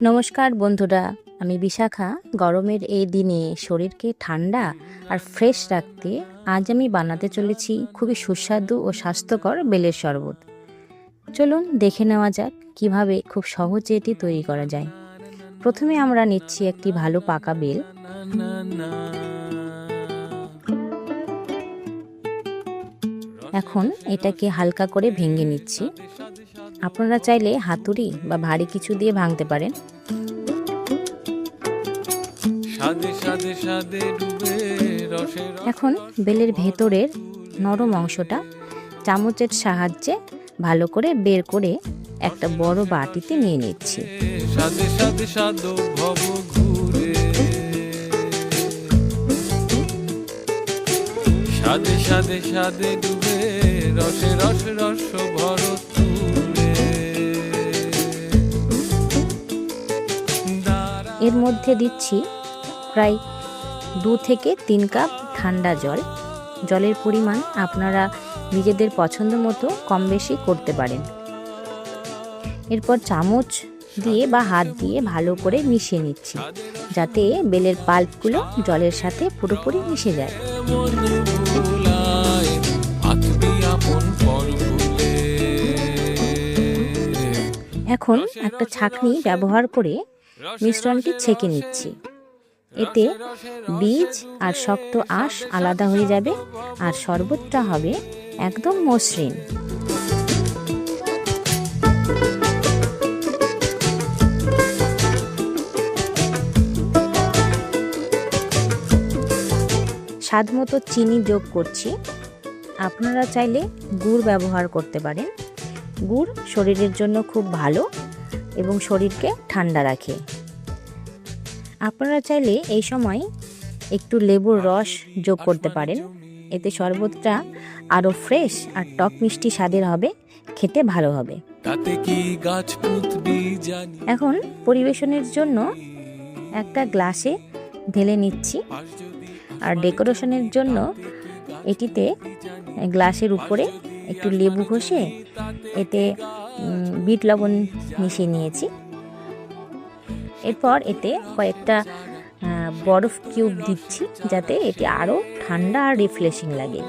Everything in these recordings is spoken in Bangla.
নমস্কার বন্ধুরা, আমি বিশাখা। গরমের এই দিনে শরীরকে ঠান্ডা আর ফ্রেশ রাখতে আজ আমি বানাতে চলেছি খুবই সুস্বাদু ও স্বাস্থ্যকর বেলের শরবত। চলুন দেখে নেওয়া যাক কিভাবে খুব সহজে এটি তৈরি করা যায়। প্রথমে আমরা নিচ্ছি একটি ভালো পাকা বেল। এখন এটাকে হালকা করে ভেঙে নিচ্ছি। আপনারা চাইলে হাতুড়ি বা ভারী কিছু দিয়ে ভাঙতে পারেন। এখন বেলের ভেতরের নরম অংশটা চামচের সাহায্যে ভালো করে বের করে একটা বড় বাটিতে নিয়ে নিচ্ছি। এর মধ্যে দিচ্ছি প্রায় 2 থেকে 3 কাপ ঠান্ডা জল। জলের পরিমাণ আপনারা নিজেদের পছন্দ মতো কম বেশি করতে পারেন। এরপর চামচ দিয়ে বা হাত দিয়ে ভালো করে মিশিয়ে নিচ্ছি, যাতে বেলের পাল্পগুলো জলের সাথে পুরোপুরি মিশে যায়। এখন একটা ছাঁকনি ব্যবহার করে মিশ্রণটি ছেঁকে নিচ্ছি। এতে বীজ আর শক্ত আঁশ আলাদা হয়ে যাবে আর শরবতটা হবে একদম মসৃণ। স্বাদমতো চিনি যোগ করছি। আপনারা চাইলে গুড় ব্যবহার করতে পারেন। গুড় শরীরের জন্য খুব ভালো এবং শরীরকে ঠান্ডা রাখে। আপনারা চাইলে এই সময় একটু লেবুর রস যোগ করতে পারেন। এতে শরবতটা আরও ফ্রেশ আর টক মিষ্টি স্বাদের হবে, খেতে ভালো হবে। এখন পরিবেশনের জন্য একটা গ্লাসে ঢেলে নিচ্ছি। আর ডেকোরেশনের জন্য এটিতে গ্লাসের উপরে একটু লেবু ঘষে এতে বিট লবণ মিশিয়ে নিয়েছি। এরপর এতে কয়েকটা বরফ কিউব দিচ্ছি, যাতে এটি আরও ঠান্ডা আর রিফ্রেশিং লাগে।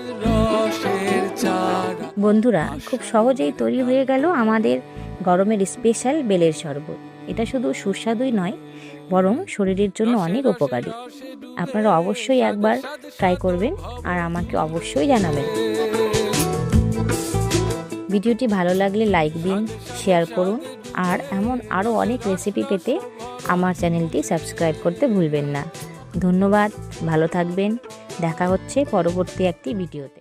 বন্ধুরা, খুব সহজেই তৈরি হয়ে গেল আমাদের গরমের স্পেশাল বেলের শরবত। এটা শুধু সুস্বাদুই নয়, বরং শরীরের জন্য অনেক উপকারী। আপনারা অবশ্যই একবার ট্রাই করবেন আর আমাকে অবশ্যই জানাবেন। ভিডিওটি ভালো লাগলে লাইক দিন, শেয়ার করুন আর এমন আরও অনেক রেসিপি পেতে আমার চ্যানেলটি সাবস্ক্রাইব করতে ভুলবেন না। ধন্যবাদ, ভালো থাকবেন। দেখা হচ্ছে পরবর্তী একটি ভিডিওতে।